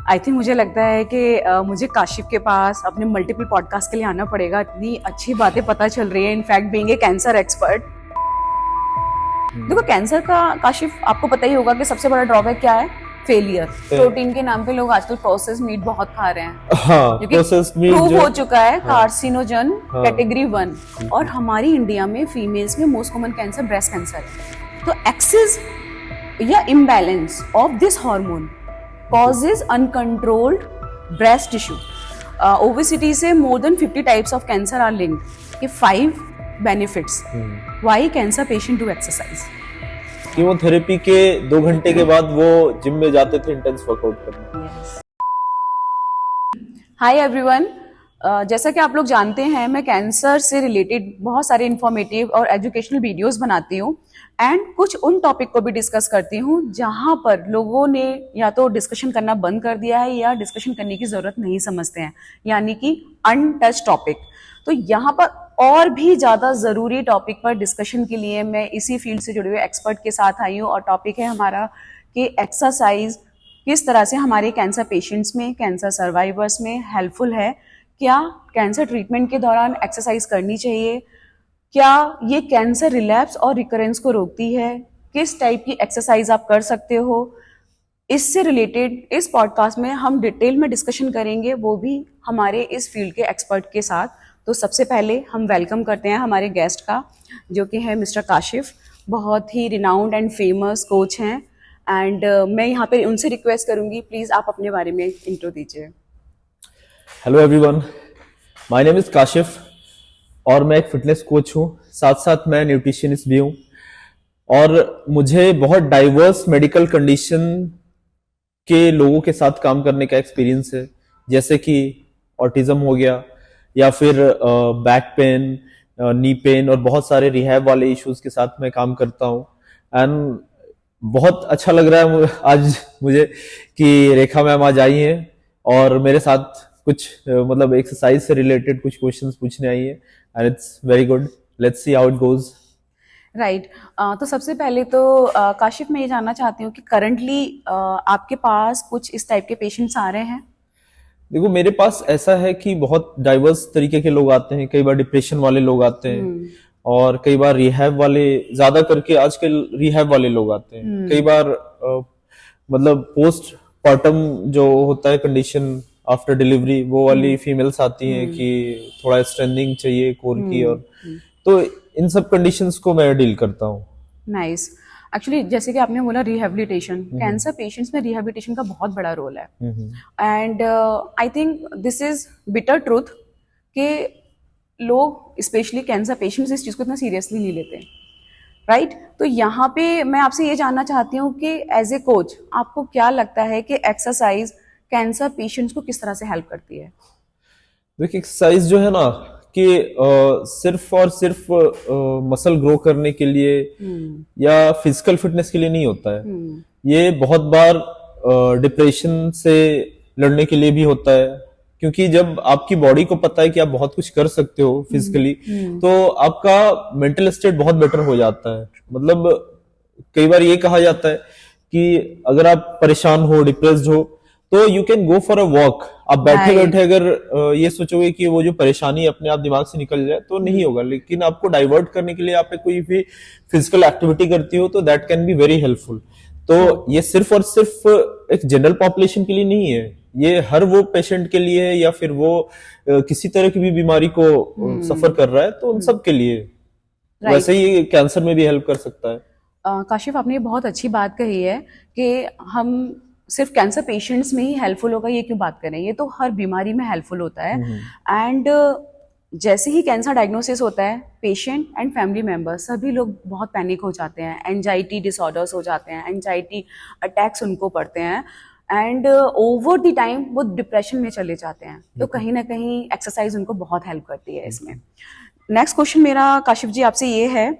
I think मुझे लगता है कि मुझे काशिफ के पास अपने मल्टीपल पॉडकास्ट के लिए आना पड़ेगा। इतनी अच्छी बातें पता चल रही है, in fact being a cancer expert. देखो कैंसर का काशिफ आपको पता ही होगा कि सबसे बड़ा ड्रॉबैक क्या है? फेलियर। प्रोटीन के नाम पे लोग आजकल प्रोसेस मीट बहुत खा रहे हैं। हाँ, प्रोसेस मीट प्रूव हो चुका है कार्सिनोजन हाँ, कैटेगरी 1। और हमारी इंडिया में फीमेल्स में most common cancer breast cancer है। तो एक्सेस या imbalance of this hormone causes uncontrolled breast tissue. Obesity से more than 50 types of cancer are linked. ये 5 benefits. Why cancer patient do exercise? Chemotherapy के 2 घंटे के बाद वो जिम में जाते थे इंटेंस वर्कआउट करने। Yes. Hi everyone. जैसा कि आप लोग जानते हैं, मैं कैंसर से रिलेटेड बहुत सारे इंफॉर्मेटिव और एजुकेशनल वीडियोस बनाती हूँ एंड कुछ उन टॉपिक को भी डिस्कस करती हूँ जहाँ पर लोगों ने या तो डिस्कशन करना बंद कर दिया है या डिस्कशन करने की जरूरत नहीं समझते हैं, यानी कि अनटच टॉपिक। तो यहाँ पर और भी ज़्यादा ज़रूरी टॉपिक पर डिस्कशन के लिए मैं इसी फील्ड से जुड़े हुए एक्सपर्ट के साथ आई हूँ और टॉपिक है हमारा कि एक्सरसाइज किस तरह से हमारे कैंसर पेशेंट्स में, कैंसर सर्वाइवर्स में हेल्पफुल है। क्या कैंसर ट्रीटमेंट के दौरान एक्सरसाइज करनी चाहिए? क्या ये कैंसर रिलैप्स और रिकरेंस को रोकती है? किस टाइप की एक्सरसाइज आप कर सकते हो? इससे रिलेटेड इस पॉडकास्ट में हम डिटेल में डिस्कशन करेंगे, वो भी हमारे इस फील्ड के एक्सपर्ट के साथ। तो सबसे पहले हम वेलकम करते हैं हमारे गेस्ट का, जो कि है मिस्टर काशिफ। बहुत ही रिनाउंड एंड फेमस कोच हैं एंड मैं यहाँ पे उनसे रिक्वेस्ट करूंगी, प्लीज आप अपने बारे में इंट्रो दीजिए। Hello everyone, my name is Kashif और मैं एक फिटनेस कोच हूँ, साथ साथ मैं न्यूट्रिशनिस्ट भी हूँ। और मुझे बहुत डाइवर्स मेडिकल कंडीशन के लोगों के साथ काम करने का एक्सपीरियंस है, जैसे कि ऑटिज्म हो गया या फिर बैक पेन, नी पेन और बहुत सारे रिहैब वाले इश्यूज के साथ मैं काम करता हूँ। एंड बहुत अच्छा लग रहा है आज मुझे कि रेखा मैम आज आई हैं और मेरे साथ कुछ मतलब एक्सरसाइज से रिलेटेड कुछ क्वेश्चंस पूछने आई है and it's very good. Let's see how it goes. Right. तो सबसे पहले तो काशिफ मैं ये जानना चाहती हूँ कि करंटली आपके पास कुछ इस टाइप के पेशेंट्स आ रहे हैं? देखो मेरे पास ऐसा है कि बहुत डाइवर्स तरीके के लोग आते हैं। कई बार डिप्रेशन वाले लोग आते हैं और कई बार रिहैब वाले, ज्यादा करके आजकल रिहैब वाले लोग आते हैं। कई बार मतलब पोस्ट पार्टम जो होता है कंडीशन आफ्टर डिलीवरी, वो वाली फीमेल्स आती हैं कि थोड़ा स्ट्रेंथनिंग चाहिए कोर की, और तो इन सब कंडीशंस को मैं डील करता हूँ। नाइस। एक्चुअली जैसे कि आपने बोला रिहेबिलिटेशन, कैंसर पेशेंट्स में रिहेबिलिटेशन का बहुत बड़ा रोल है and I think this is bitter truth कि लोग स्पेशली कैंसर पेशेंट्स इस चीज़ को इतना सीरियसली नहीं लेते, राइट? तो यहाँ पे मैं आपसे ये जानना चाहती हूँ कि एज ए कोच आपको क्या लगता है कि एक्सरसाइज कैंसर पेशेंट्स को किस तरह से हेल्प करती है? देखिए एक्सरसाइज जो है ना कि सिर्फ और सिर्फ मसल ग्रो करने के लिए या फिजिकल फिटनेस के लिए नहीं होता है। ये बहुत बार डिप्रेशन से लड़ने के लिए भी होता है, क्योंकि जब आपकी बॉडी को पता है कि आप बहुत कुछ कर सकते हो फिजिकली, तो आपका मेंटल स्टेट बहुत बेटर हो जाता है। मतलब कई बार ये कहा जाता है कि अगर आप परेशान हो, डिप्रेस्ड हो, तो you can go for a walk. आप बैठे बैठे अगर ये सोचोगे कि वो जो परेशानी अपने आप दिमाग से निकल जाए तो नहीं होगा, लेकिन आपको डाइवर्ट करने के लिए आप कोई भी फिजिकल एक्टिविटी करती हो तो that can be very helpful. तो ये सिर्फ और सिर्फ एक जनरल पॉपुलेशन के लिए नहीं है, ये हर वो पेशेंट के लिए है या फिर वो किसी तरह की भी बीमारी को सफर कर रहा है, तो उन सब के लिए वैसे ही कैंसर में भी हेल्प कर सकता है। काशिफ आपने ये बहुत अच्छी बात कही है कि हम सिर्फ कैंसर पेशेंट्स में ही हेल्पफुल होगा ये क्यों बात करें, ये तो हर बीमारी में हेल्पफुल होता है। एंड जैसे ही कैंसर डायग्नोसिस होता है, पेशेंट एंड फैमिली मेंबर सभी लोग बहुत पैनिक हो जाते हैं, एंजाइटी डिसऑर्डर्स हो जाते हैं, एंजाइटी अटैक्स उनको पड़ते हैं एंड ओवर द टाइम वो डिप्रेशन में चले जाते हैं। तो कहीं ना कहीं एक्सरसाइज उनको बहुत हेल्प करती है इसमें। नेक्स्ट क्वेश्चन मेरा काशिफ जी आपसे ये है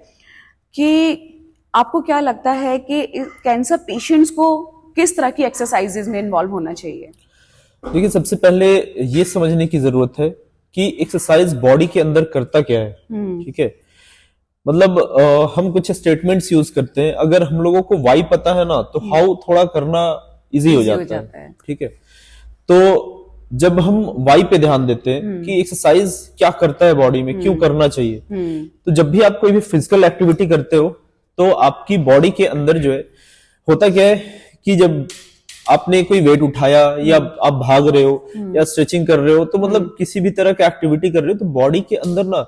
कि आपको क्या लगता है कि कैंसर पेशेंट्स को किस तरह की एक्सरसाइजेज में इन्वॉल्व होना चाहिए? देखिए सबसे पहले ये समझने की जरूरत है कि एक्सरसाइज बॉडी के अंदर करता क्या है। ठीक है, मतलब हम कुछ स्टेटमेंट्स यूज करते हैं, अगर हम लोगों को वाई पता है ना तो हाउ थोड़ा करना इजी हो जाता है। ठीक है, तो जब हम वाई पे ध्यान देते हैं कि एक्सरसाइज क्या करता है बॉडी में, क्यों करना चाहिए, तो जब भी आप कोई भी फिजिकल एक्टिविटी करते हो तो आपकी बॉडी के अंदर जो है होता क्या है कि जब आपने कोई वेट उठाया या आप भाग रहे हो या स्ट्रेचिंग कर रहे हो, तो मतलब किसी भी तरह की एक्टिविटी कर रहे हो, तो बॉडी के अंदर ना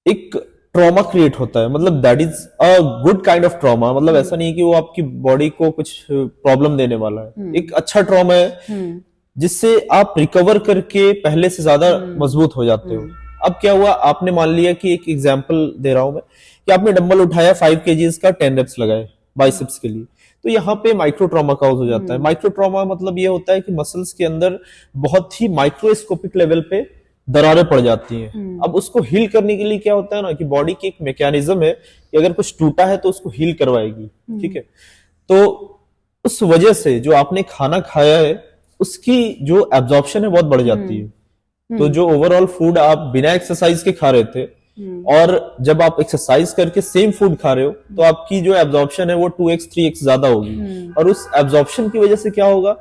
एक ट्रॉमा क्रिएट होता है। मतलब that is a good kind of trauma. मतलब ऐसा नहीं है कि वो आपकी बॉडी को कुछ प्रॉब्लम देने वाला है, एक अच्छा ट्रॉमा है जिससे आप रिकवर करके पहले से ज्यादा मजबूत हो जाते हो। अब क्या हुआ, आपने मान लिया कि एक एग्जांपल दे रहा हूं मैं कि आपने डंबल उठाया 5 kgs का 10 रेप्स लगाए बाइसेप्स के लिए, तो यहाँ पे माइक्रो ट्रॉमा काउज हो जाता है। माइक्रो ट्रॉमा मतलब ये होता है कि मसल्स के अंदर बहुत ही माइक्रोस्कोपिक लेवल पे दरारें पड़ जाती हैं। अब उसको हील करने के लिए क्या होता है ना कि बॉडी की एक मैकेनिज्म है कि अगर कुछ टूटा है तो उसको हील करवाएगी, ठीक है। तो उस वजह से जो आपने खाना खाया है उसकी जो एब्जॉर्प्शन है बहुत बढ़ जाती है। तो जो ओवरऑल फूड आप बिना एक्सरसाइज के खा रहे थे और जब आप एक्सरसाइज करके सेम फूड खा रहे हो तो आपकी जो एब्जॉर्प्शन है वो 2x 3x ज्यादा होगी। और उस एब्जॉर्प्शन की वजह से क्या होगा,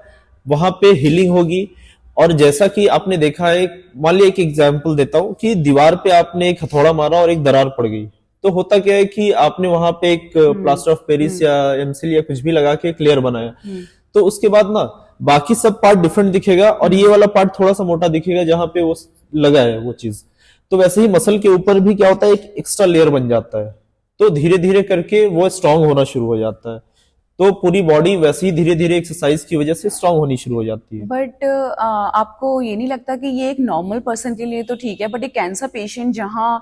वहां पे हीलिंग होगी। और जैसा कि आपने देखा है, मान लिया एक एग्जांपल देता हूं कि दीवार पे आपने एक हथौड़ा मारा और एक दरार पड़ गई, तो होता क्या है कि आपने वहां पे एक प्लास्टर ऑफ पेरिस या एमसील या कुछ भी लगा के एक लेयर बनाया, तो उसके बाद ना बाकी सब पार्ट डिफरेंट दिखेगा और ये वाला पार्ट थोड़ा सा मोटा दिखेगा जहां पे वो लगा है वो चीज। तो वैसे ही मसल के ऊपर भी क्या होता है, एक एक्स्ट्रा लेयर बन जाता है, तो धीरे धीरे करके वो स्ट्रांग होना शुरू हो जाता है। तो पूरी बॉडी वैसे ही धीरे धीरे एक्सरसाइज की वजह से स्ट्रांग होनी शुरू हो जाती है। बट आपको ये नहीं लगता कि ये एक नॉर्मल पर्सन के लिए तो ठीक है, बट एक कैंसर पेशेंट जहाँ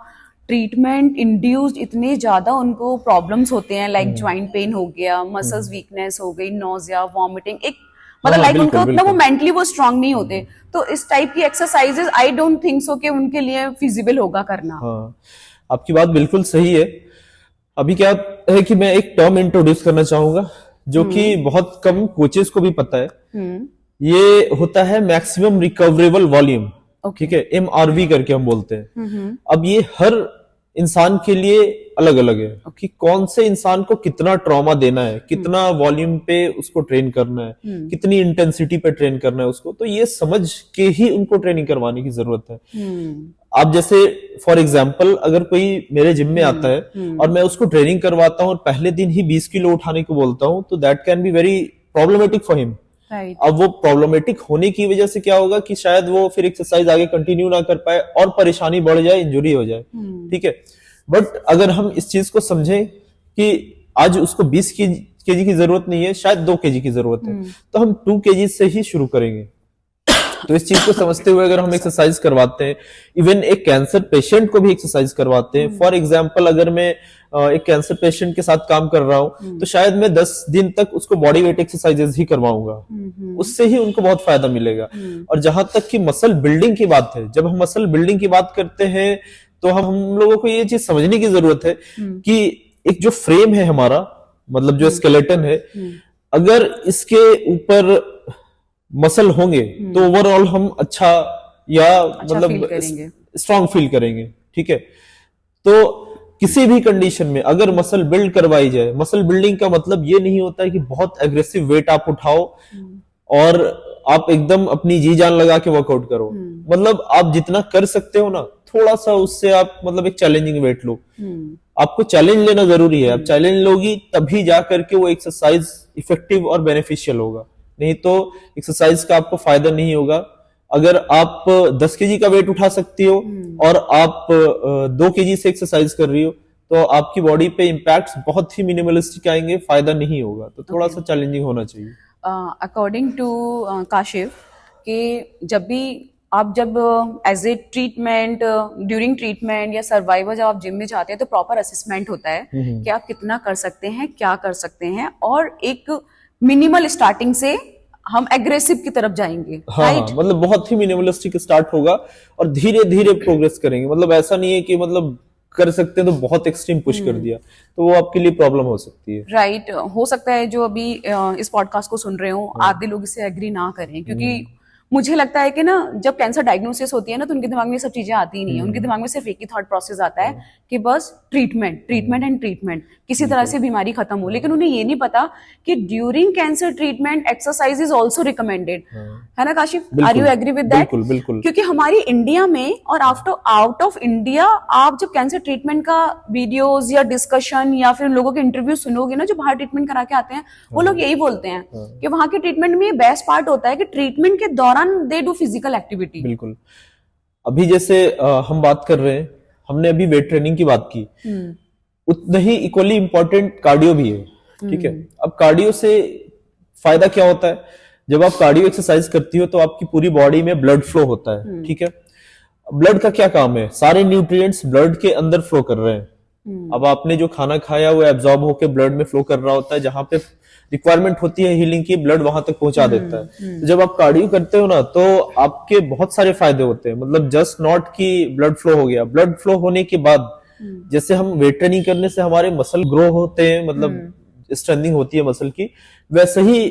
ट्रीटमेंट इंड्यूस्ड इतने ज्यादा उनको प्रॉब्लम्स होते हैं, लाइक ज्वाइंट पेन हो गया, मसल्स वीकनेस हो गई, नोजिया, वॉमिटिंग, एक मतलब लाइक उनको उतना वो मेंटली वो स्ट्रांग नहीं होते, तो इस टाइप की exercises I don't think so कि उनके लिए फिजिबल होगा करना। हाँ, आपकी बात बिल्कुल सही है। अभी क्या है कि मैं एक टर्म इंट्रोड्यूस करना चाहूंगा जो कि बहुत कम कोचेस को भी पता है। ये होता है मैक्सिमम रिकवरेबल वॉल्यूम, ठीक है, MRV करके हम बोलते हैं। अब ये हर इंसान के लिए अलग अलग है कि कौन से इंसान को कितना ट्रॉमा देना है, कितना वॉल्यूम पे उसको ट्रेन करना है, कितनी इंटेंसिटी पे ट्रेन करना है उसको, तो ये समझ के ही उनको ट्रेनिंग करवाने की जरूरत है। आप जैसे फॉर एग्जाम्पल अगर कोई मेरे जिम में आता है और मैं उसको ट्रेनिंग करवाता हूँ और पहले दिन ही 20 किलो उठाने को बोलता हूँ, तो that can be very problematic for him. अब वो प्रॉब्लमेटिक होने की वजह से क्या होगा कि शायद वो फिर एक्सरसाइज आगे कंटिन्यू ना कर पाए और परेशानी बढ़ जाए, इंजुरी हो जाए, ठीक है। बट अगर हम इस चीज को समझें कि आज उसको 20 केजी की जरूरत नहीं है, शायद 2 केजी की जरूरत है, तो हम 2 केजी से ही शुरू करेंगे। तो इस चीज को समझते हुए अगर हम एक्सरसाइज करवाते हैं, इवन एक कैंसर पेशेंट को भी एक्सरसाइज करवाते हैं। फॉर एग्जांपल अगर मैं एक कैंसर पेशेंट के साथ काम कर रहा हूं तो शायद मैं 10 दिन तक उसको बॉडी वेट एक्सरसाइजेस ही करवाऊंगा, उससे ही उनको बहुत फायदा मिलेगा। और जहां तक कि मसल बिल्डिंग की बात है, जब हम मसल बिल्डिंग की बात करते हैं तो हम लोगों को ये चीज समझने की जरूरत है कि एक जो फ्रेम है हमारा, मतलब जो स्केलेटन है, अगर इसके ऊपर मसल होंगे तो ओवरऑल हम अच्छा मतलब स्ट्रांग फील करेंगे, ठीक है। तो किसी भी कंडीशन में अगर मसल बिल्ड करवाई जाए, मसल बिल्डिंग का मतलब ये नहीं होता है कि बहुत एग्रेसिव वेट आप उठाओ और आप एकदम अपनी जी जान लगा के वर्कआउट करो। मतलब आप जितना कर सकते हो ना, थोड़ा सा उससे आप मतलब एक चैलेंजिंग वेट लो। आपको चैलेंज लेना जरूरी है, आप चैलेंज लोगी तभी जा करके वो एक्सरसाइज इफेक्टिव और बेनिफिशियल होगा, नहीं तो एक्सरसाइज का आपको फायदा नहीं होगा। अगर आप 10 केजी का वेट उठा सकती हो और आप 2 केजी से एक्सरसाइज कर रही हो तो आपकी बॉडी पे इम्पैक्ट्स बहुत ही मिनिमलिस्टिक आएंगे, फायदा नहीं होगा। तो थोड़ा सा चैलेंजिंग होना चाहिए। अकॉर्डिंग टू काशिफ, कि जब as a treatment, during treatment या सर्वाइवर जब आप जिम में जाते हैं तो प्रॉपर असेसमेंट होता है कि आप कितना कर सकते हैं, क्या कर सकते हैं, और एक मिनिमल स्टार्टिंग से हम एग्रेसिव की तरफ जाएंगे। हाँ, right? मतलब बहुत ही मिनिमलिस्टिक स्टार्ट होगा और धीरे धीरे प्रोग्रेस करेंगे। मतलब ऐसा नहीं है कि मतलब कर सकते हैं तो बहुत एक्सट्रीम पुश कर दिया, तो वो आपके लिए प्रॉब्लम हो सकती है। राइट, हो सकता है जो अभी इस पॉडकास्ट को सुन रहे हो आधे लोग इससे एग्री ना करें, क्योंकि मुझे लगता है कि ना जब कैंसर डायग्नोसिस होती है ना तो उनके दिमाग में ये सब चीजें आती ही नहीं है, उनके दिमाग में सिर्फ एक ही थॉट प्रोसेस आता है कि बस ट्रीटमेंट ट्रीटमेंट एंड ट्रीटमेंट, किसी तरह से बीमारी खत्म हो। लेकिन उन्हें ये नहीं पता कि during cancer treatment exercise is also recommended, है ना Kashif? Are you agree with that? बिल्कुल बिल्कुल। क्योंकि हमारी इंडिया में और आफ्टर आउट ऑफ इंडिया आप जब कैंसर ट्रीटमेंट का वीडियोस या डिस्कशन या फिर लोगों के इंटरव्यू सुनोगे ना जो बाहर ट्रीटमेंट करा के आते हैं, वो लोग यही बोलते हैं कि वहां के ट्रीटमेंट में बेस्ट पार्ट होता है कि ट्रीटमेंट के दौरान दे डू फिजिकल एक्टिविटी। बिल्कुल। अभी जैसे हम बात कर रहे हैं, हमने अभी वेट ट्रेनिंग की बात की, उतना ही इक्वली इंपॉर्टेंट कार्डियो भी है, ठीक है। अब कार्डियो से फायदा क्या होता है? जब आप कार्डियो एक्सरसाइज करती हो तो आपकी पूरी बॉडी में ब्लड फ्लो होता है, ठीक है। ब्लड का क्या काम है? सारे न्यूट्रिएंट्स ब्लड के अंदर फ्लो कर रहे हैं। अब आपने जो खाना खाया वो एब्जॉर्ब होकर ब्लड में फ्लो कर रहा होता है, जहां पे रिक्वायरमेंट होती है हीलिंग की, ब्लड वहां तक पहुंचा देता है। तो जब आप कार्डियो करते हो ना तो आपके बहुत सारे फायदे होते हैं, मतलब जस्ट नॉट कि ब्लड फ्लो हो गया। ब्लड फ्लो होने के बाद जैसे हम वेट ट्रेनिंग करने से हमारे मसल ग्रो होते हैं, मतलब स्ट्रेंथनिंग होती है मसल की, वैसे ही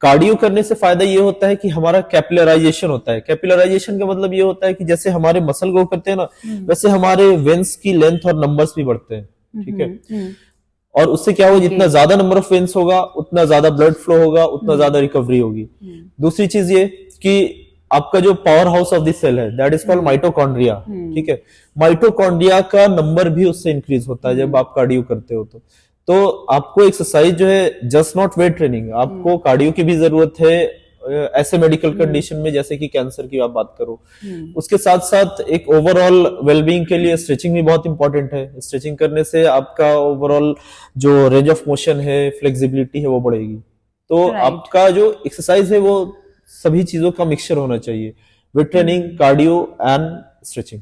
कार्डियो करने से फायदा ये होता है कि हमारा कैपिलराइजेशन होता है। कैपिलराइजेशन का मतलब ये होता है कि जैसे हमारे मसल ग्रो करते हैं ना, वैसे हमारे वेन्स की लेंथ और नंबर्स भी बढ़ते हैं, ठीक है। और उससे क्या होगा, जितना ज्यादा नंबर ऑफ वेन्स होगा उतना ज्यादा ब्लड फ्लो होगा, उतना ज्यादा रिकवरी होगी। दूसरी चीज ये कि आपका जो power house of the cell है दैट इज कॉल्ड माइटोकॉन्ड्रिया, ठीक है। माइटोकॉन्ड्रिया का नंबर भी उससे इंक्रीज होता है जब आप कार्डियो करते हो। तो आपको एक्सरसाइज जो है, जस्ट नॉट वेट ट्रेनिंग, आपको कार्डियो की भी जरूरत है ऐसे मेडिकल कंडीशन में जैसे कि कैंसर की आप बात करो। उसके साथ साथ एक ओवरऑल वेलबींग के लिए स्ट्रेचिंग भी बहुत इंपॉर्टेंट है। स्ट्रेचिंग करने से आपका ओवरऑल जो रेंज ऑफ मोशन है, फ्लेक्सिबिलिटी है, वो बढ़ेगी। तो आपका जो एक्सरसाइज है वो सभी चीजों का मिक्सचर होना चाहिए, weight training, cardio and stretching.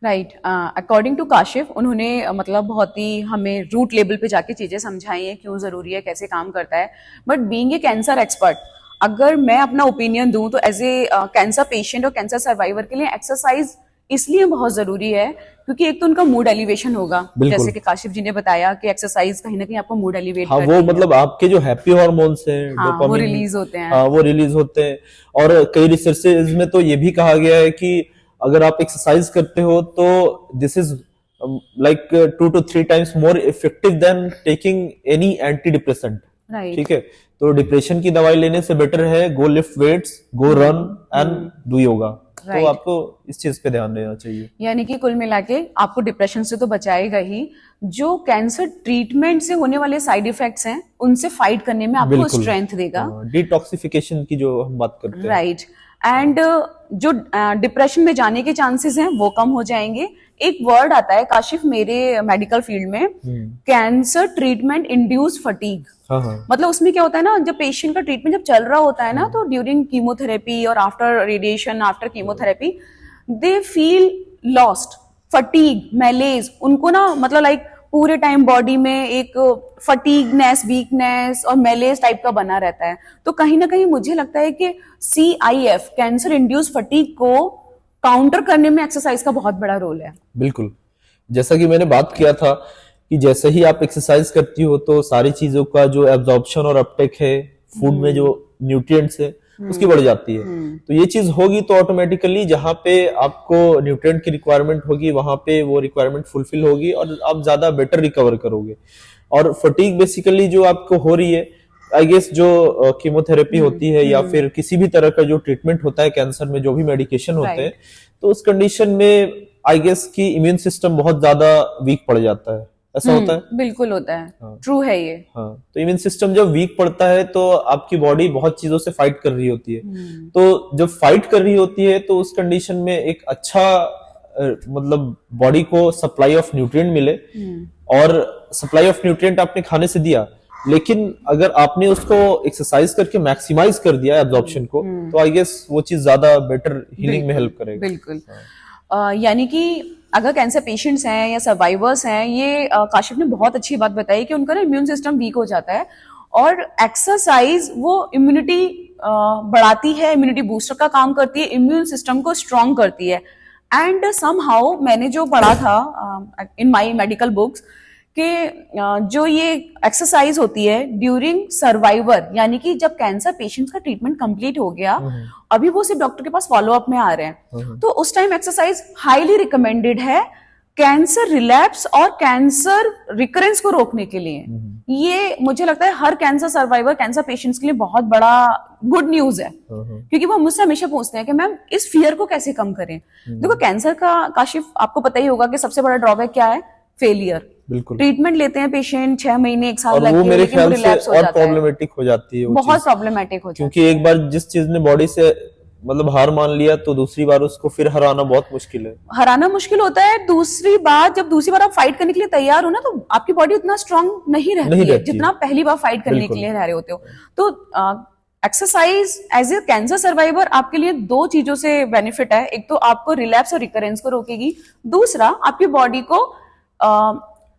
Right. According to Kashif, उन्होंने मतलब बहुत ही हमें रूट लेवल पे जाके चीजें समझाई हैं, क्यों जरूरी है, कैसे काम करता है। But being a cancer expert, अगर मैं अपना ओपिनियन दूं तो एज ए कैंसर पेशेंट और कैंसर सर्वाइवर के लिए एक्सरसाइज इसलिए बहुत जरूरी है क्योंकि एक तो उनका मूड एलिवेशन होगा, जैसे कि काशिफ जी ने बताया कि एक्सरसाइज कहीं ना कहीं आपको मूड एलिवेट करती है। वो मतलब आपके जो हैप्पी हार्मोन्स हैं, डोपामिन, वो रिलीज होते हैं। वो रिलीज होते हैं। और कई रिसर्चेज में तो ये भी कहा गया है कि अगर आप एक्सरसाइज करते हो तो this is like 2 to 3 times more effective than taking any antidepressant, ठीक है। तो डिप्रेशन की दवाई लेने से बेटर है go lift weights, go run and do yoga. तो आपको इस चीज पे ध्यान देना चाहिए। यानी कि कुल मिला के आपको डिप्रेशन से तो बचाएगा ही, जो कैंसर ट्रीटमेंट से होने वाले साइड इफेक्ट्स हैं उनसे फाइट करने में आपको स्ट्रेंथ देगा। डिटॉक्सिफिकेशन की जो हम बात करते हैं, राइट। एंड जो डिप्रेशन में जाने के चांसेस हैं वो कम हो जाएंगे। एक वर्ड आता है काशिफ मेरे मेडिकल फील्ड में, कैंसर ट्रीटमेंट इंड्यूस फटीग। मतलब उसमें क्या होता है ना, जब पेशेंट का ट्रीटमेंट जब चल रहा होता है ना, तो ड्यूरिंग कीमोथेरेपी और after radiation, after chemotherapy they feel lost, fatigue, malaise, उनको ना मतलब लाइक पूरे टाइम बॉडी में एक फटीगनेस, वीकनेस और मैलेज टाइप का बना रहता है। तो कहीं ना कहीं मुझे लगता है कि CIF, कैंसर इंड्यूस फटीग को काउंटर करने में एक्सरसाइज का बहुत बड़ा रोल है। बिल्कुल, जैसा कि मैंने बात किया था कि जैसे ही आप एक्सरसाइज करती हो तो सारी चीजों का जो एब्जॉर्प्शन और अपटेक है, फूड में जो न्यूट्रिएंट्स है उसकी बढ़ जाती है। तो ये चीज होगी तो ऑटोमेटिकली जहां पे आपको न्यूट्रिएंट की रिक्वायरमेंट होगी वहां पे वो रिक्वायरमेंट फुलफिल होगी और आप ज्यादा बेटर रिकवर करोगे। और फटीग बेसिकली जो आपको हो रही है, आई गेस जो कीमोथेरेपी होती है या फिर किसी भी तरह का जो ट्रीटमेंट होता है कैंसर में, जो भी मेडिकेशन होते हैं, तो उस कंडीशन में आई गेस की इम्यून सिस्टम बहुत ज्यादा वीक पड़ जाता है। ऐसा होता है? बिल्कुल होता है। ट्रू है ये। तो इम्यून सिस्टम जब वीक पड़ता है तो आपकी बॉडी बहुत चीजों से फाइट कर रही होती है। तो जब फाइट कर रही होती है तो उस कंडीशन में एक अच्छा मतलब बॉडी को सप्लाई ऑफ न्यूट्रिएंट मिले, और सप्लाई ऑफ न्यूट्रिएंट आपने खाने से दिया, लेकिन अगर आपने उसको एक्सरसाइज करके मैक्सिमाइज कर दिया एब्जॉर्प्शन को, तो आई गेस वो चीज ज्यादा बेटर हीलिंग में हेल्प करेगा। बिल्कुल। यानी कि अगर कैंसर पेशेंट्स हैं या सर्वाइवर्स हैं, ये काशिफ ने बहुत अच्छी बात बताई कि उनका ना इम्यून सिस्टम वीक हो जाता है और एक्सरसाइज वो इम्यूनिटी बढ़ाती है, इम्यूनिटी बूस्टर का काम करती है, इम्यून सिस्टम को स्ट्रॉन्ग करती है। एंड समहाउ मैंने जो पढ़ा था इन माय मेडिकल बुक्स कि जो ये एक्सरसाइज होती है ड्यूरिंग सर्वाइवर, यानी कि जब कैंसर पेशेंट्स का ट्रीटमेंट कंप्लीट हो गया, अभी वो सिर्फ डॉक्टर के पास फॉलो अप में आ रहे हैं, तो उस टाइम एक्सरसाइज हाईली रिकमेंडेड है कैंसर रिलैप्स और कैंसर रिकरेंस को रोकने के लिए। ये मुझे लगता है हर कैंसर सर्वाइवर, कैंसर पेशेंट्स के लिए बहुत बड़ा गुड न्यूज है, क्योंकि वो मुझसे हमेशा पूछते हैं कि मैम इस फियर को कैसे कम करें। देखो कैंसर का, काशिफ आपको पता ही होगा कि सबसे बड़ा ड्रॉबैक क्या है, फेलियर। बिल्कुल। ट्रीटमेंट लेते हैं पेशेंट 6 महीने 1 साल और लगते वो हैं, मेरे लेकिन वो ख्याल से रिलैप्स हो और जाता है, प्रॉब्लमेटिक हो जाती है वो बहुत चीज। प्रॉब्लमेटिक हो जाता है। क्योंकि एक बार जिस चीज ने बॉडी से मतलब हार मान लिया, तो दूसरी बार उसको फिर हराना बहुत मुश्किल है। हराना मुश्किल होता है। दूसरी बार, जब दूसरी बार आप फाइट करने के लिए तैयार हो ना, तो आपकी बॉडी उतना स्ट्रांग नहीं रहती है जितना आप पहली बार फाइट करने के लिए रह रहे होते हो। तो exercise as a cancer survivor आपके लिए 2 चीजों से बेनिफिट है। एक तो आपको रिलैप्स और रिकरेंस को रोकेगी, दूसरा आपकी बॉडी को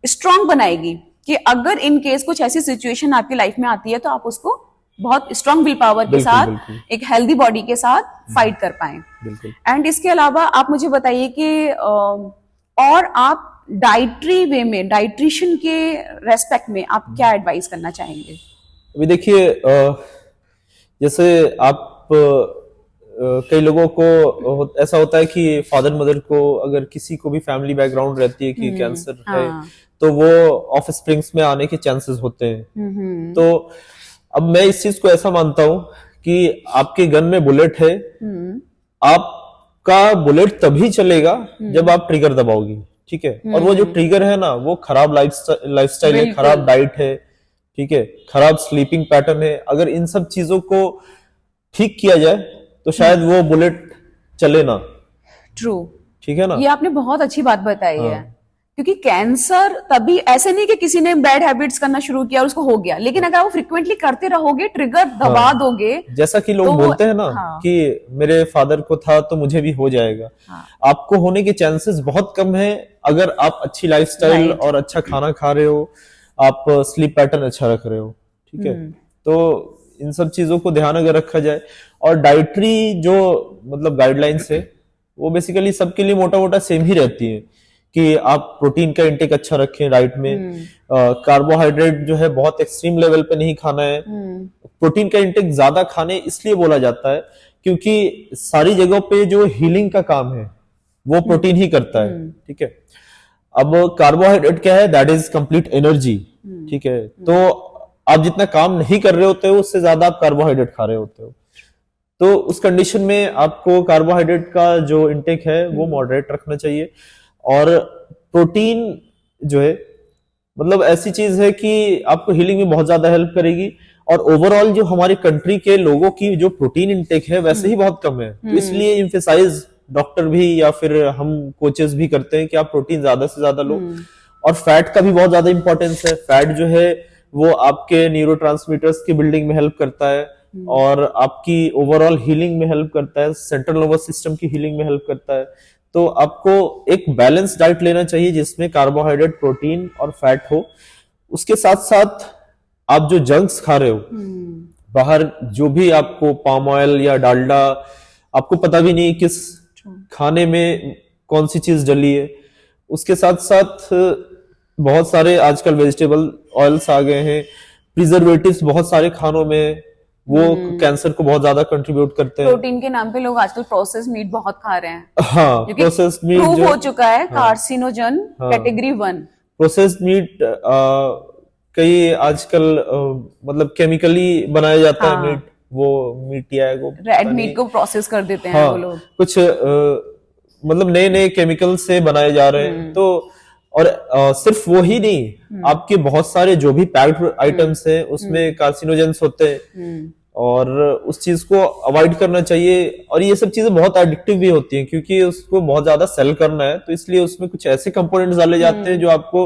स्ट्रांग बनाएगी कि अगर इन केस कुछ ऐसी सिचुएशन आपकी लाइफ में आती है तो आप उसको बहुत स्ट्रांग विल पावर के साथ, एक हेल्दी बॉडी के साथ फाइट कर पाए। एंड इसके अलावा आप मुझे बताइए कि और आप डाइटरी वे में, डाइट्रिशियन के रेस्पेक्ट में आप क्या एडवाइस करना चाहेंगे? अभी देखिए, जैसे आप कई लोगों को ऐसा होता है कि फादर मदर को, अगर किसी को भी फैमिली बैकग्राउंड रहती है कि कैंसर है, तो वो ऑफ स्प्रिंग्स में आने के चांसेस होते हैं। तो अब मैं इस चीज को ऐसा मानता हूं कि आपके गन में बुलेट है, आपका बुलेट तभी चलेगा जब आप ट्रिगर दबाओगी, ठीक है। और वो जो ट्रिगर है ना, वो खराब लाइफस्टाइल है, खराब डाइट है, ठीक है, खराब स्लीपिंग पैटर्न है। अगर इन सब चीजों को ठीक किया जाए तो शायद वो बुलेट चले ना। ट्रू, ठीक है ना। ये आपने बहुत अच्छी बात बताई है, क्योंकि कैंसर तभी, ऐसे नहीं कि किसी ने बैड हैबिट्स करना शुरू किया और उसको हो गया, लेकिन अगर वो फ्रिक्वेंटली करते रहोगे, ट्रिगर दबा दोगे, जैसा कि लोग बोलते हैं ना कि मेरे फादर को था तो मुझे भी हो जाएगा, आपको होने के चांसेस बहुत कम है अगर आप अच्छी लाइफस्टाइल और अच्छा खाना खा रहे हो, आप स्लीप पैटर्न अच्छा रख रहे हो, ठीक है। तो इन सब चीजों को ध्यान अगर रखा जाए, और डाइटरी जो मतलब गाइडलाइंस है वो बेसिकली सबके लिए मोटा मोटा सेम ही रहती है कि आप प्रोटीन का इंटेक अच्छा रखें डाइट में, कार्बोहाइड्रेट जो है बहुत एक्सट्रीम लेवल पे नहीं खाना है। प्रोटीन का इंटेक ज्यादा खाने इसलिए बोला जाता है क्योंकि सारी जगहों पे जो हीलिंग का काम है वो प्रोटीन ही करता है, ठीक है। अब कार्बोहाइड्रेट क्या है, दैट इज कंप्लीट एनर्जी, ठीक है। तो आप जितना काम नहीं कर रहे होते हो उससे ज्यादा आप कार्बोहाइड्रेट खा रहे होते हो, तो उस कंडीशन में आपको कार्बोहाइड्रेट का जो इंटेक है वो मॉडरेट रखना चाहिए। और प्रोटीन जो है मतलब ऐसी चीज है कि आपको हीलिंग में बहुत ज्यादा हेल्प करेगी, और ओवरऑल जो हमारी कंट्री के लोगों की जो प्रोटीन इंटेक है वैसे ही बहुत कम है। तो इसलिए इम्फेसाइज डॉक्टर भी या फिर हम कोचेस भी करते हैं कि आप प्रोटीन ज्यादा से ज्यादा लो। और फैट का भी बहुत ज्यादा इंपॉर्टेंस है। फैट जो है वो आपके न्यूरोट्रांसमीटर्स की बिल्डिंग में हेल्प करता है और आपकी ओवरऑल हीलिंग में हेल्प करता है, सेंट्रल नर्वस सिस्टम की हीलिंग में हेल्प करता है। तो आपको एक बैलेंस डाइट लेना चाहिए जिसमें कार्बोहाइड्रेट, प्रोटीन और फैट हो। उसके साथ साथ आप जो जंक्स खा रहे हो बाहर, जो भी आपको पाम ऑयल या डालडा, आपको पता भी नहीं किस खाने में कौन सी चीज डली है। उसके साथ साथ बहुत सारे आजकल वेजिटेबल ऑयल्स आ गए हैं, प्रिजर्वेटिव्स बहुत सारे खानों में, वो कैंसर को बहुत ज्यादा कंट्रीब्यूट करते हैं। प्रोटीन के नाम पे लोग आजकल प्रोसेस्ड मीट बहुत खा रहे हैं। हाँ, प्रोसेस्ड मीट प्रूव हो चुका है कार्सिनोजन कैटेगरी 1। प्रोसेस्ड मीट कई आजकल मतलब केमिकली बनाया जाता है मीट, वो मीट या वो रेड मीट को प्रोसेस कर देते हैं वो लोग, कुछ मतलब नए नए केमिकल से बनाए जा रहे हैं। तो और सिर्फ वो ही नहीं, आपके बहुत सारे जो भी पैक्ड आइटम्स हैं उसमें कार्सिनोजेंस होते हैं और उस चीज को अवॉइड करना चाहिए। और ये सब चीजें बहुत एडिक्टिव भी होती हैं क्योंकि उसको बहुत ज्यादा सेल करना है, तो इसलिए उसमें कुछ ऐसे कंपोनेंट्स डाले जाते हैं जो आपको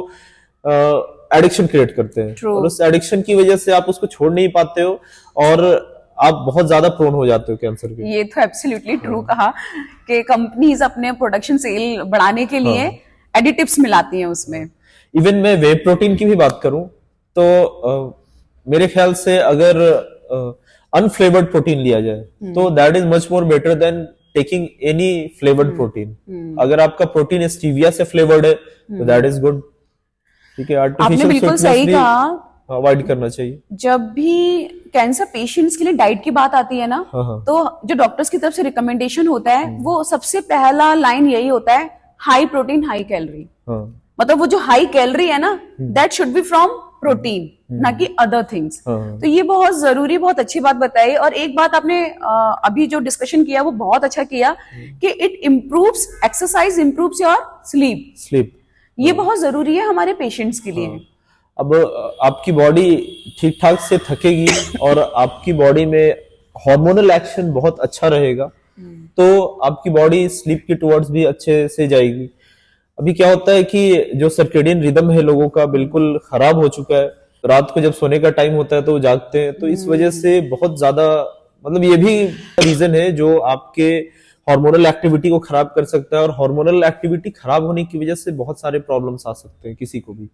एडिक्शन क्रिएट करते हैं। और उस एडिक्शन की वजह से आप उसको छोड़ नहीं पाते हो और आप बहुत ज्यादा प्रोन हो जाते हो कैंसर के। ये तो एब्सोल्युटली ट्रू कहा कि कंपनीज अपने प्रोडक्शन सेल बढ़ाने के लिए एडिटिव्स मिलाती हैं उसमें। इवन मैं वे प्रोटीन की भी बात करूं तो मेरे ख्याल से अगर अनफ्लेवर्ड प्रोटीन लिया जाए तो that is much more better than taking any flavoured protein. अगर आपका प्रोटीन स्टीविया से फ्लेवर्ड है तो दैट इज गुड। ठीक है, आपने आर्टिफिशियल बिल्कुल स्वीटनेस सही भी कहा। अवॉइड करना चाहिए। जब भी कैंसर पेशेंट्स के लिए डाइट की बात आती है ना, हाँ हाँ। तो जो डॉक्टर्स की तरफ से रिकमेंडेशन होता है वो सबसे पहला लाइन यही होता है, हाई प्रोटीन हाई कैलोरी। हाँ मतलब वो जो हाई कैलोरी है ना, that should be from protein, ना कि अदर थिंग्स। हाँ। तो ये बहुत जरूरी, बहुत अच्छी बात बताई। और एक बात आपने अभी जो डिस्कशन किया वो बहुत अच्छा किया कि it improves, exercise improves your sleep. Sleep, ये बहुत जरूरी है हमारे पेशेंट्स के लिए। अब आपकी बॉडी ठीक ठाक से थकेगी और आपकी बॉडी में हार्मोनल एक्शन बहुत अच्छा रहेगा, तो आपकी बॉडी स्लीप की टुवर्ड्स भी अच्छे से जाएगी। अभी क्या होता है कि जो सर्केडियन रिदम है लोगों का बिल्कुल खराब हो चुका है। रात को जब सोने का टाइम होता है तो वो जागते हैं, तो इस वजह से बहुत ज्यादा, मतलब ये भी रीजन है जो आपके हार्मोनल एक्टिविटी को खराब कर सकता है, और हार्मोनल एक्टिविटी खराब होने की वजह से बहुत सारे प्रॉब्लम्स आ सकते हैं किसी को भी,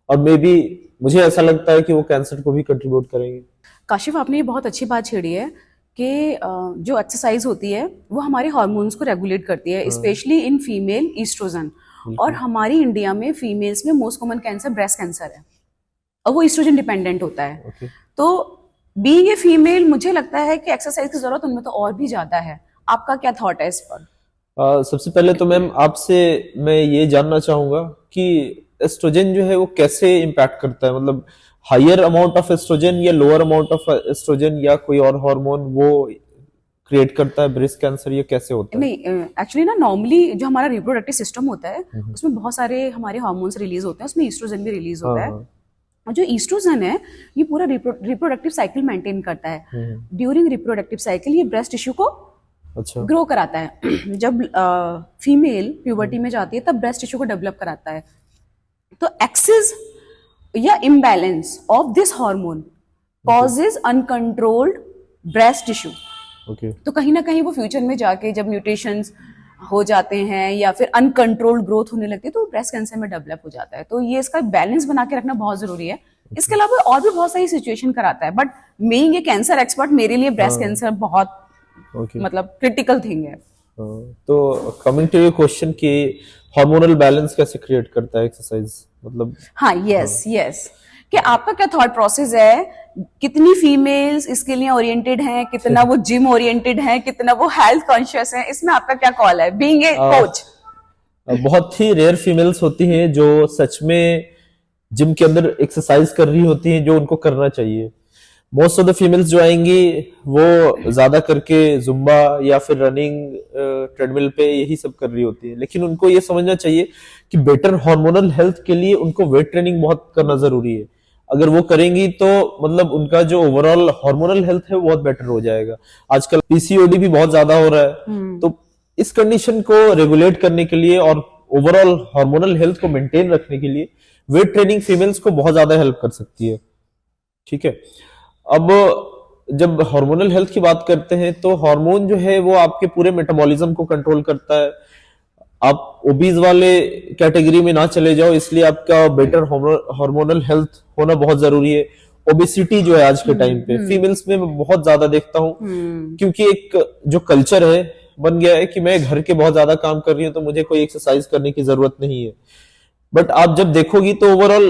और मे बी मुझे ऐसा लगता है कि वो कैंसर को भी कंट्रीब्यूट करेंगे। काशिफ, आपने ये बहुत अच्छी बात छेड़ी है कि जो एक्सरसाइज होती है वो हमारे हार्मोन्स को रेगुलेट करती है, स्पेशली इन फीमेल ईस्ट्रोजन। और हमारी इंडिया में फीमेल्स में most common cancer breast cancer है, और वो ईस्ट्रोजन डिपेंडेंट होता है। Okay. तो बीइंग ए फीमेल, मुझे लगता है कि एक्सरसाइज की जरूरत उनमें तो और भी ज्यादा है। आपका क्या थॉट है इस पर? सबसे पहले तो मैम आपसे मैं ये जानना चाहूंगा कि एस्ट्रोजन जो है वो कैसे इम्पैक्ट करता है, मतलब हायर अमाउंट ऑफ एस्ट्रोजन या लोअर अमाउंट ऑफ एस्ट्रोजन या कोई और हार्मोन वो क्रिएट करता है ब्रेस्ट कैंसर, ये कैसे होता है? नहीं, एक्चुअली ना नॉर्मली जो हमारा रिप्रोडक्टिव सिस्टम होता है उसमें बहुत सारे हमारे हार्मोन्स रिलीज होते हैं, उसमें ईस्ट्रोजन भी रिलीज होता है। और जो ईस्ट्रोजन है ये पूरा रिप्रोडक्टिव साइकिल मेंटेन करता है। ड्यूरिंग रिप्रोडक्टिव साइकिल ये ब्रेस्ट टिश्यू को अच्छा ग्रो कराता है। जब फीमेल प्यूबर्टी में जाती है तब ब्रेस्ट टिश्यू को डेवलप कराता है। तो एक्सेस या imbalance of this hormone causes uncontrolled breast tissue. Okay. तो कहीं ना कहीं वो फ्यूचर में जाके जब म्यूटेशंस हो जाते हैं या फिर अनकंट्रोल्ड ग्रोथ होने लगती है तो ब्रेस्ट कैंसर में डेवलप हो जाता है। तो ये इसका बैलेंस बना के रखना बहुत जरूरी है। इसके अलावा और भी बहुत सारी सिचुएशन कराता है, but being a cancer expert मेरे लिए ब्रेस्ट कैंसर बहुत मतलब क्रिटिकल थिंग है। तो कमिंग टू योर क्वेश्चन कि हार्मोनल बैलेंस कैसे क्रिएट करता है एक्सरसाइज, मतलब हाँ, यस कि आपका क्या थॉट प्रोसेस है, कितनी फीमेल्स इसके लिए ओरिएंटेड हैं, कितना वो जिम ओरिएंटेड हैं, कितना वो हेल्थ कॉन्शियस हैं, इसमें आपका क्या कॉल है बीइंग ए कोच? बहुत ही रेयर फीमेल्स होती हैं जो सच में जिम के अंदर एक्सरसाइज कर रही होती हैं जो उनको करना चाहिए। मोस्ट ऑफ द फीमेल्स जो आएंगी वो ज्यादा करके जुम्बा या फिर रनिंग ट्रेडमिल पे यही सब कर रही होती है, लेकिन उनको ये समझना चाहिए कि बेटर हार्मोनल हेल्थ के लिए उनको वेट ट्रेनिंग बहुत करना जरूरी है। अगर वो करेंगी तो मतलब उनका जो ओवरऑल हार्मोनल हेल्थ है वो बहुत बेटर हो जाएगा। आजकल पीसीओडी भी बहुत ज्यादा हो रहा है, तो इस कंडीशन को रेगुलेट करने के लिए और ओवरऑल हार्मोनल हेल्थ को मेंटेन रखने के लिए वेट ट्रेनिंग फीमेल्स को बहुत ज्यादा हेल्प कर सकती है। ठीक है, अब जब हार्मोनल हेल्थ की बात करते हैं तो हार्मोन जो है वो आपके पूरे मेटाबॉलिज्म को कंट्रोल करता है। आप ओबीज वाले कैटेगरी में ना चले जाओ, इसलिए आपका बेटर हार्मोनल हेल्थ होना बहुत जरूरी है। ओबेसिटी जो है आज के टाइम पे फीमेल्स में मैं बहुत ज्यादा देखता हूँ, क्योंकि एक जो कल्चर है बन गया है कि मैं घर के बहुत ज्यादा काम कर रही हूँ तो मुझे कोई एक्सरसाइज करने की जरूरत नहीं है। बट आप जब देखोगी तो ओवरऑल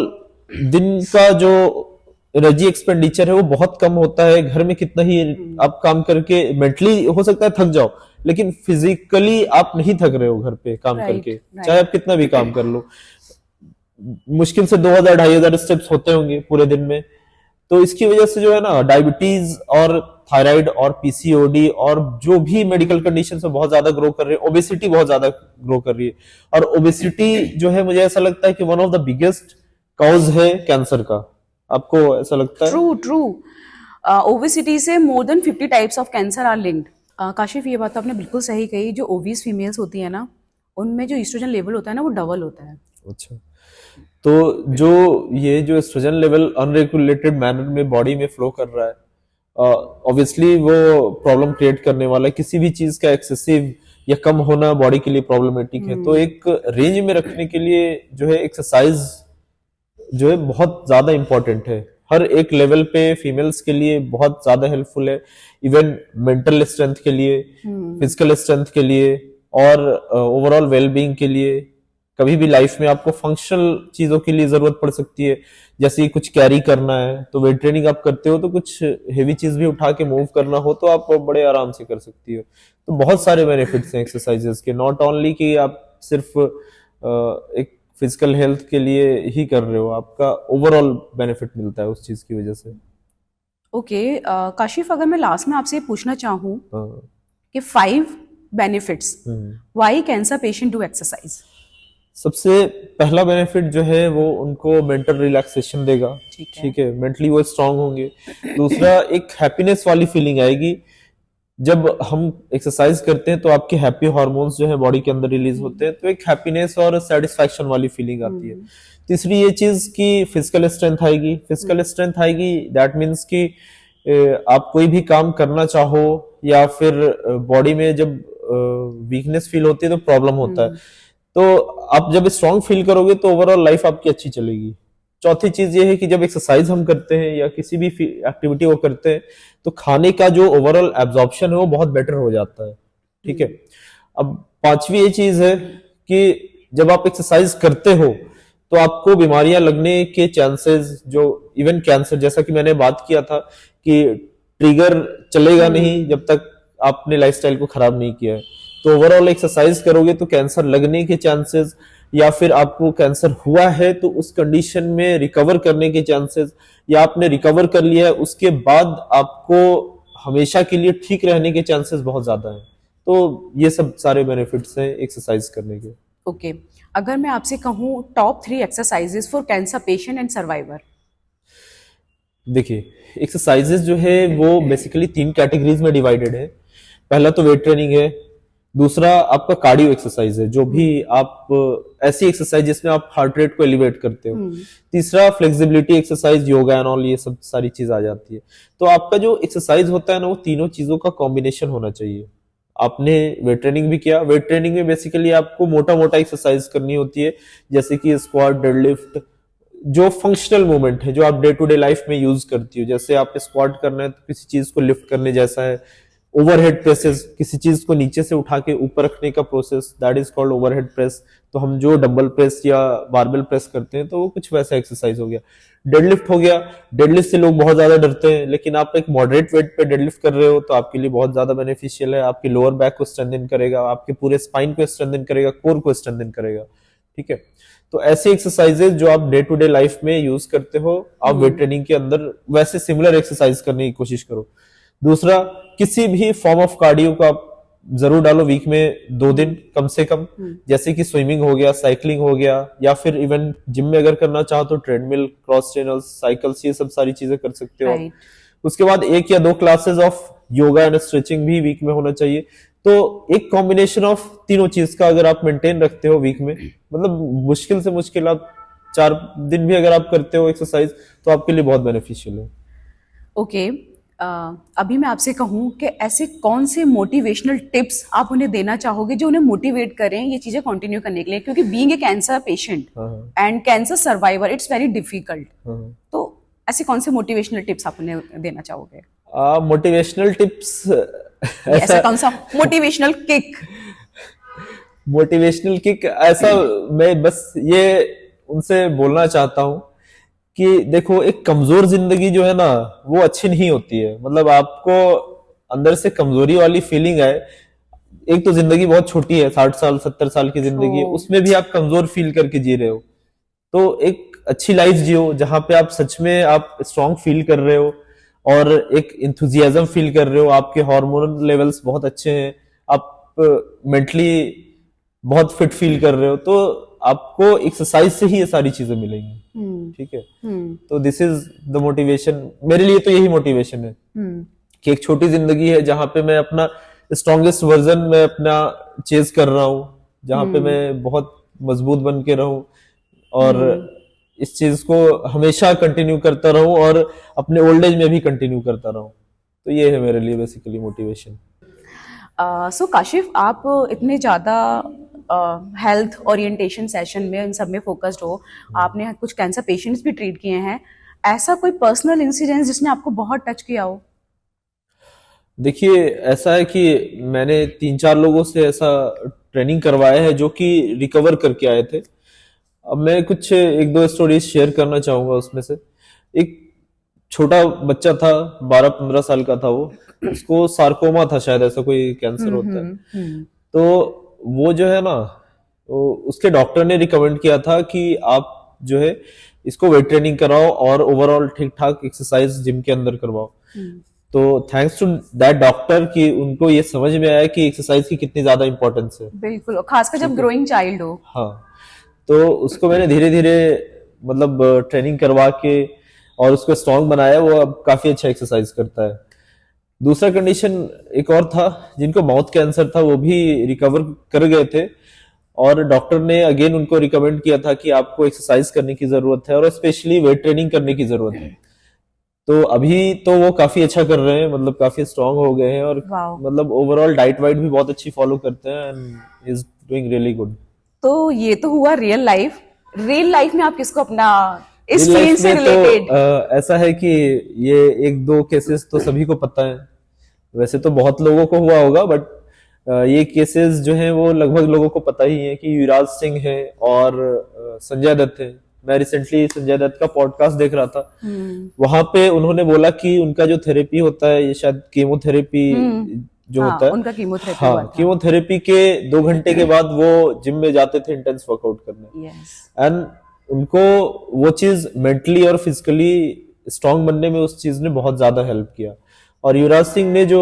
दिन का जो एनर्जी एक्सपेंडिचर है वो बहुत कम होता है। घर में कितना ही आप काम करके मेंटली हो सकता है थक जाओ, लेकिन फिजिकली आप नहीं थक रहे हो घर पे काम करके, चाहे आप कितना भी काम कर लो। मुश्किल से 2000-2500 स्टेप्स होते होंगे पूरे दिन में। तो इसकी वजह से जो है ना डायबिटीज और थायराइड और पीसीओडी और जो भी मेडिकल कंडीशन में बहुत ज्यादा ग्रो कर रही है, ओबेसिटी बहुत ज्यादा ग्रो कर रही है। और ओबेसिटी जो है मुझे ऐसा लगता है कि one of the biggest cause है कैंसर का। आपको ऐसा लगता है? ट्रू। ओबेसिटी से more than 50 types of cancer are linked. Kashif, ये बात आपने बिल्कुल सही कही। जो ओबीस फीमेल्स होती है ना, उनमें जो एस्ट्रोजन लेवल होता है ना वो डबल होता है। अच्छा, तो जो ये जो एस्ट्रोजन लेवल अनरेगुलेटेड मैनर में बॉडी में फ्लो कर रहा है, ऑब्वियसली वो प्रॉब्लम क्रिएट करने वाला है। किसी भी चीज का एक्सेसिव या कम होना बॉडी के लिए प्रॉब्लमेटिक है। तो एक रेंज में रखने के लिए जो है एक्सरसाइज जो है बहुत ज्यादा इंपॉर्टेंट है। हर एक लेवल पे फीमेल्स के लिए बहुत ज्यादा हेल्पफुल है, इवन मेंटल स्ट्रेंथ के लिए, फिजिकल स्ट्रेंथ के लिए और ओवरऑल वेलबींग के लिए। कभी भी लाइफ में आपको फंक्शनल चीजों के लिए जरूरत पड़ सकती है, जैसे कि कुछ कैरी करना है तो वेट ट्रेनिंग आप करते हो, तो कुछ हेवी चीज भी उठा के मूव करना हो तो आप बड़े आराम से कर सकती हो। तो बहुत सारे बेनिफिट्स हैं एक्सरसाइजेस के, नॉट ओनली कि आप सिर्फ एक फिजिकल हेल्थ के लिए ही कर रहे हो, आपका ओवरऑल बेनिफिट मिलता है उस चीज की वजह से। ओके काशिफ, अगर मैं लास्ट में आपसे ये पूछना चाहूँ हाँ। कि 5 benefits why cancer patient do exercise. सबसे पहला बेनिफिट जो है वो उनको मेंटल रिलैक्सेशन देगा, ठीक है, मेंटली वो स्ट्रांग होंगे। दूसरा, एक हैप्पीनेस वाली फीलिंग आएगी जब हम एक्सरसाइज करते हैं, तो आपके हैप्पी हार्मोन्स जो है बॉडी के अंदर रिलीज होते हैं, तो एक हैप्पीनेस और सेटिस्फैक्शन वाली फीलिंग आती है। तीसरी ये चीज कि फिजिकल स्ट्रेंथ आएगी। फिजिकल स्ट्रेंथ आएगी दैट मीन्स कि आप कोई भी काम करना चाहो या फिर बॉडी में जब वीकनेस फील होती है तो प्रॉब्लम होता है, तो आप जब स्ट्रांग फील करोगे तो ओवरऑल लाइफ आपकी अच्छी चलेगी। चौथी चीज ये है कि जब एक्सरसाइज हम करते हैं या किसी भी एक्टिविटी को करते हैं तो खाने का जो ओवरऑल एब्जॉर्प्शन है वो बहुत बेटर हो जाता है, ठीक है। अब पांचवी ये चीज है कि जब आप एक्सरसाइज करते हो तो आपको बीमारियां लगने के चांसेस, जो इवन कैंसर, जैसा कि मैंने बात किया था कि ट्रिगर चलेगा नहीं जब तक आपने लाइफस्टाइल को खराब नहीं किया है, तो ओवरऑल एक्सरसाइज करोगे तो कैंसर लगने के चांसेस, या फिर आपको कैंसर हुआ है तो उस कंडीशन में रिकवर करने के चांसेस, या आपने रिकवर कर लिया है उसके बाद आपको हमेशा के लिए ठीक रहने के चांसेस बहुत ज्यादा हैं। तो ये सब सारे बेनिफिट्स हैं एक्सरसाइज करने के। ओके अगर मैं आपसे कहूँ top 3 exercises for cancer patient and survivor. देखिए, एक्सरसाइजेस जो है वो बेसिकली 3 कैटेगरीज में डिवाइडेड है। पहला तो वेट ट्रेनिंग है, दूसरा आपका कार्डियो एक्सरसाइज है, जो भी आप ऐसी एक्सरसाइज जिसमें आप हार्ट रेट को एलिवेट करते हो। तीसरा flexibility exercise, yoga and all, ये सब सारी चीज आ जाती है। तो आपका जो एक्सरसाइज होता है ना, वो तीनों चीजों का कॉम्बिनेशन होना चाहिए। आपने वेट ट्रेनिंग भी किया, वेट ट्रेनिंग में बेसिकली आपको मोटा मोटा एक्सरसाइज करनी होती है, जैसे कि स्क्वाट, डेडलिफ्ट, जो फंक्शनल मूवमेंट है जो आप डे टू डे लाइफ में यूज करती हो। जैसे आप स्क्वाट करना है तो किसी चीज को लिफ्ट करने जैसा है, ओवरहेड प्रेसेस, किसी चीज को नीचे से उठा के ऊपर रखने का process, that is called overhead press. तो हम जो डंबल प्रेस या बारबेल प्रेस करते हैं तो वो कुछ वैसा एक्सरसाइज हो गया। डेडलिफ्ट हो गया, डेडलिफ्ट से लोग बहुत ज्यादा डरते हैं, लेकिन आप एक मॉडरेट वेट पे डेडलिफ्ट कर रहे हो तो आपके लिए बहुत ज्यादा बेनिफिशियल है। आपकी लोअर बैक को स्ट्रेंथन करेगा, आपके पूरे स्पाइन को स्ट्रेंथन करेगा, कोर को स्ट्रेंथन करेगा, ठीक है। तो ऐसे एक्सरसाइजेज जो आप डे टू डे लाइफ में यूज करते हो, आप वेट ट्रेनिंग के अंदर वैसे सिमिलर एक्सरसाइज करने की कोशिश करो। दूसरा, किसी भी फॉर्म ऑफ कार्डियो का आप जरूर डालो वीक में 2 दिन कम से कम, जैसे कि स्विमिंग हो गया, साइकिलिंग हो गया, या फिर इवन जिम में अगर करना चाहो तो ट्रेडमिल, क्रॉस ट्रेनर्स, साइकिल्स, ये सब सारी चीजें कर सकते हो। उसके बाद 1 या 2 classes of yoga and stretching भी वीक में होना चाहिए। तो एक कॉम्बिनेशन ऑफ तीनों चीज का अगर आप मेंटेन रखते हो वीक में, मतलब मुश्किल से मुश्किल आप 4 दिन भी अगर आप करते हो एक्सरसाइज तो आपके लिए बहुत बेनिफिशियल है। ओके अभी मैं आपसे कहूँ कि ऐसे कौन से मोटिवेशनल टिप्स आप उन्हें देना चाहोगे जो उन्हें मोटिवेट करें ये चीजें कंटिन्यू करने के लिए, क्योंकि being a cancer patient and cancer survivor it's very difficult. तो ऐसे कौन से मोटिवेशनल टिप्स आप उन्हें देना चाहोगे? मोटिवेशनल टिप्स ऐसा कौन सा मोटिवेशनल किक? मोटिवेशनल किक ऐसा मैं बस ये उनसे बोलना चाहता हूं कि देखो, एक कमजोर जिंदगी जो है ना वो अच्छी नहीं होती है। मतलब आपको अंदर से कमजोरी वाली फीलिंग आए, एक तो जिंदगी बहुत छोटी है, 60 साल 70 साल की जिंदगी है, उसमें भी आप कमजोर फील करके जी रहे हो। तो एक अच्छी लाइफ जियो जहां पे आप सच में आप स्ट्रांग फील कर रहे हो और एक इंथुजियाज्म फील कर रहे हो, आपके हार्मोन लेवल्स बहुत अच्छे हैं, आप मेंटली बहुत फिट फील कर रहे हो, तो आपको एक्सरसाइज से ही ये सारी चीजें मिलेंगी, ठीक है। तो दिस इज द मोटिवेशन, मेरे लिए तो यही मोटिवेशन है कि एक छोटी जिंदगी है जहां पे मैं अपना स्ट्रॉन्गेस्ट वर्जन में अपना चेज कर रहा हूँ, जहां पे मैं बहुत मजबूत बन के रहूं और इस चीज को हमेशा कंटिन्यू करता रहूं और अपने ओल्ड एज में भी कंटिन्यू करता रहूं। तो ये है मेरे लिए बेसिकली मोटिवेशन। सो काशिफ, आप इतने ज़्यादा हेल्थ ओरिएंटेशन सेशन में इन सब में फोकस्ड हो, आपने कुछ कैंसर पेशेंट्स भी ट्रीट किए हैं, ऐसा कोई पर्सनल इंसिडेंस जिसने आपको बहुत टच किया हो? देखिए, ऐसा है कि मैंने 3-4 लोगों से ऐसा ट्रेनिंग करवाया है जो कि रिकवर करके आए थे। अब मैं कुछ एक दो स्टोरीज शेयर करना चाहूंगा उसमें से। एक छोटा बच्चा था, 12-15 साल का था वो, उसको सार्कोमा था शायद, ऐसा कोई कैंसर होता है। तो वो जो है ना, तो उसके डॉक्टर ने रिकमेंड किया था कि आप जो है इसको वेट ट्रेनिंग कराओ और ओवरऑल ठीक ठाक एक्सरसाइज जिम के अंदर करवाओ। तो थैंक्स टू दैट डॉक्टर कि उनको ये समझ में आया कि एक्सरसाइज की कितनी ज्यादा इंपॉर्टेंस है। बिल्कुल, खासकर जब ग्रोइंग चाइल्ड हो। हाँ, तो उसको मैंने धीरे धीरे मतलब ट्रेनिंग करवा के और उसको स्ट्रांग बनाया, वो अब काफी अच्छा एक्सरसाइज करता है। दूसरा कंडीशन एक और था, जिनको माउथ कैंसर था, वो भी रिकवर कर गए थे और डॉक्टर ने अगेन उनको रिकमेंड किया था कि आपको एक्सरसाइज करने की जरूरत है और स्पेशली वेट ट्रेनिंग करने की जरूरत है। तो अभी तो वो काफी अच्छा कर रहे हैं, मतलब काफी स्ट्रांग हो गए हैं और वाओ। मतलब ओवरऑल डाइट वाइट भी बहुत अच्छी फॉलो करते हैं and is doing really good. तो ये तो हुआ रियल लाइफ। रियल लाइफ में आप किसको अपना इस Real life फील्ड से में रिलेटेड? तो ऐसा है कि ये एक दो केसेस तो सभी को पता है, वैसे तो बहुत लोगों को हुआ होगा, बट ये केसेस जो हैं वो लगभग लोगों को पता ही है कि युवराज सिंह है और संजय दत्त है। मैं रिसेंटली संजय दत्त का पॉडकास्ट देख रहा था, वहां पे उन्होंने बोला कि उनका जो थेरेपी होता है, ये शायद कीमोथेरेपी जो हाँ, होता है, उनका कीमोथेरेपी हुआ हाँ, था। कीमोथेरेपी के 2 घंटे के बाद वो जिम में जाते थे इंटेंस वर्कआउट करने। यस। एंड उनको वो चीज मेंटली और फिजिकली स्ट्रांग बनने में उस चीज ने बहुत ज्यादा हेल्प किया। और युवराज सिंह ने जो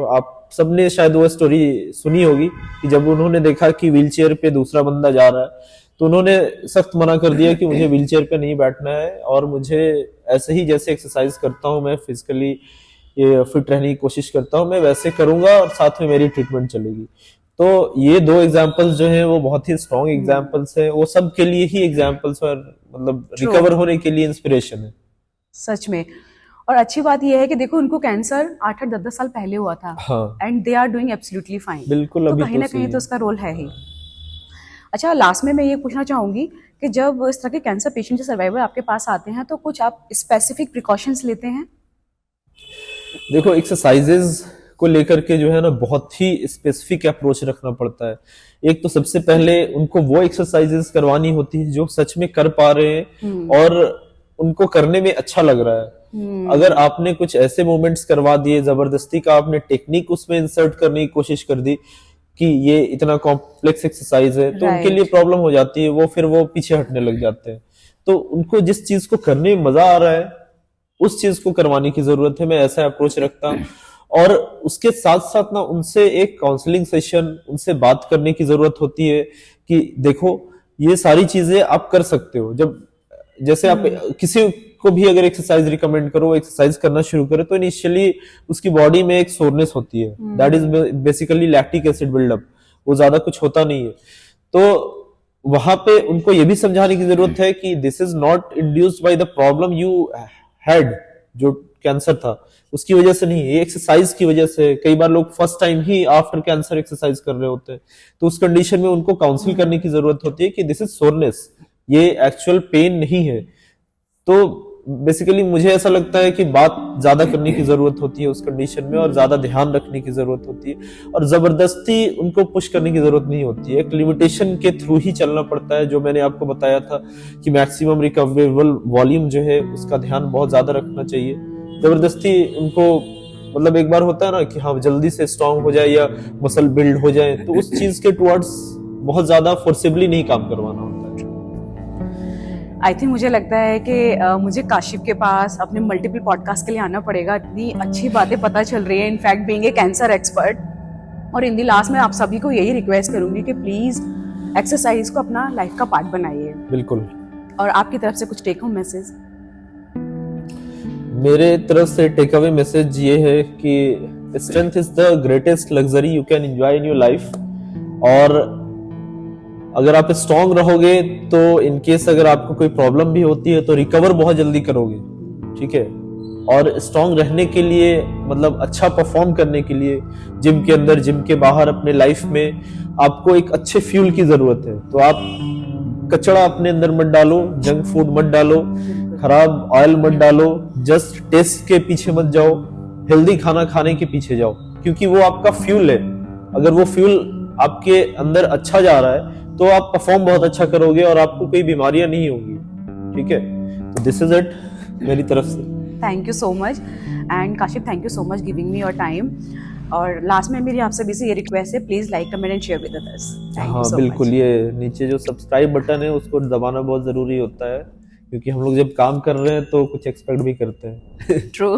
आप सबने शायद वो स्टोरी सुनी होगी कि जब उन्होंने देखा कि व्हीलचेयर पे दूसरा बंदा जा रहा है तो उन्होंने सख्त मना कर दिया कि मुझे व्हीलचेयर पे नहीं बैठना है और मुझे ऐसे ही जैसे एक्सरसाइज करता हूँ, मैं फिजिकली फिट रहने की कोशिश करता हूँ, मैं वैसे करूंगा और साथ में मेरी ट्रीटमेंट चलेगी। तो ये 2 एग्जांपल्स जो हैं वो बहुत ही स्ट्रॉन्ग एग्जांपल्स हैं, वो सब के लिए ही एग्जांपल्स और मतलब रिकवर होने के लिए इंस्पिरेशन है। सच में। और अच्छी बात यह है कि देखो, उनको कैंसर 8-8, 10-10 साल पहले हुआ था। हाँ, and they are doing absolutely fine. बिल्कुल। तो अभी कहीं ना कहीं तो उसका रोल है ही। अच्छा, लास्ट में मैं ये पूछना चाहूंगी कि जब इस तरह के कैंसर पेशेंट, सर्वाइवर आपके पास आते हैं तो कुछ आप स्पेसिफिक प्रिकॉशंस लेते हैं? देखो, एक्सरसाइजेज को लेकर के जो है ना बहुत ही स्पेसिफिक अप्रोच रखना पड़ता है। एक तो सबसे पहले उनको वो एक्सरसाइजेज करवानी होती है जो सच में कर पा रहे हैं और उनको करने में अच्छा लग रहा है। अगर आपने कुछ ऐसे मूवमेंट्स करवा दिए, जबरदस्ती का आपने टेक्निक उसमें इंसर्ट करने की कोशिश कर दी कि ये इतना कॉम्प्लेक्स एक्सरसाइज है, तो उनके लिए प्रॉब्लम हो जाती है, फिर वो पीछे हटने लग जाते हैं। तो उनको जिस चीज को करने में मजा आ रहा है उस चीज को करवाने की जरूरत है, मैं ऐसा अप्रोच रखता हूँ। और उसके साथ साथ ना उनसे एक काउंसलिंग सेशन, उनसे बात करने की जरूरत होती है कि देखो ये सारी चीजें आप कर सकते हो। जब जैसे आप किसी को भी अगर एक्सरसाइज रिकमेंड करो, एक्सरसाइज करना शुरू करे, तो इनिशियली उसकी बॉडी में एक सोरनेस होती है, that is basically lactic acid buildup, वो ज्यादा कुछ होता नहीं है। तो वहां पे उनको ये भी समझाने की जरूरत है कि this is not induced by the problem you had, जो कैंसर था उसकी वजह से नहीं, ये एक्सरसाइज की वजह से। कई बार लोग फर्स्ट टाइम ही आफ्टर कैंसर एक्सरसाइज कर रहे होते हैं, तो उस कंडीशन में उनको काउंसिल करने की जरूरत होती है कि दिस इज सोरनेस, ये एक्चुअल पेन नहीं है। तो बेसिकली मुझे ऐसा लगता है कि बात ज्यादा करने की जरूरत होती है उस कंडीशन में और ज्यादा ध्यान रखने की जरूरत होती है और जबरदस्ती उनको पुश करने की जरूरत नहीं होती है। एक लिमिटेशन के थ्रू ही चलना पड़ता है, जो मैंने आपको बताया था कि मैक्सिमम रिकवरेबल वॉल्यूम जो है उसका ध्यान बहुत ज्यादा रखना चाहिए। जबरदस्ती उनको मतलब एक बार होता है ना कि हाँ जल्दी से स्ट्रांग हो जाए या मसल बिल्ड हो जाए, तो उस चीज के टुवर्ड्स बहुत ज्यादा फोर्सिबली नहीं काम करवाना होता है। आई थिंक मुझे लगता है कि मुझे काशिफ के पास अपने मल्टीपल पॉडकास्ट के लिए आना पड़ेगा। इतनी अच्छी बातें पता चल रही है, in fact being a cancer expert. और इन दी लास्ट में आप सभी को यही रिक्वेस्ट करूंगी कि प्लीज एक्सरसाइज को अपना लाइफ का पार्ट बनाइए। बिल्कुल। और आपकी तरफ से कुछ टेक होम मैसेज? मेरे तरफ से टेक अवे मैसेज ये है कि strength is the greatest luxury you can enjoy in your life. और अगर आप स्ट्रांग रहोगे तो इन केस अगर आपको कोई प्रॉब्लम भी होती है तो रिकवर बहुत जल्दी करोगे, ठीक है। और स्ट्रांग रहने के लिए मतलब अच्छा परफॉर्म करने के लिए जिम के अंदर, जिम के बाहर, अपने लाइफ में आपको एक अच्छे फ्यूल की जरूरत है। तो आप कचड़ा अपने अंदर मत डालो, जंक फूड मत डालो, खराब ऑयल मत डालो, जस्ट टेस्ट के पीछे मत जाओ, हेल्दी खाना खाने के पीछे जाओ, क्योंकि वो आपका फ्यूल है। अगर वो फ्यूल आपके अंदर अच्छा जा रहा है तो आप परफॉर्म बहुत अच्छा करोगे और आपको कोई बीमारियां नहीं होंगी। ठीक है, तो दिस इज इट मेरी तरफ से। Thank you so much and Kashif, thank you so much giving me your time. और लास्ट में मेरी आपसे भी ये रिक्वेस्ट है, please like comment and share with others. Thank you हाँ सो बिल्कुल, मच। ये नीचे जो सब्सक्राइब बटन है उसको दबाना बहुत जरूरी होता है, क्योंकि हम लोग जब काम कर रहे हैं तो कुछ एक्सपेक्ट भी करते हैं। ट्रू।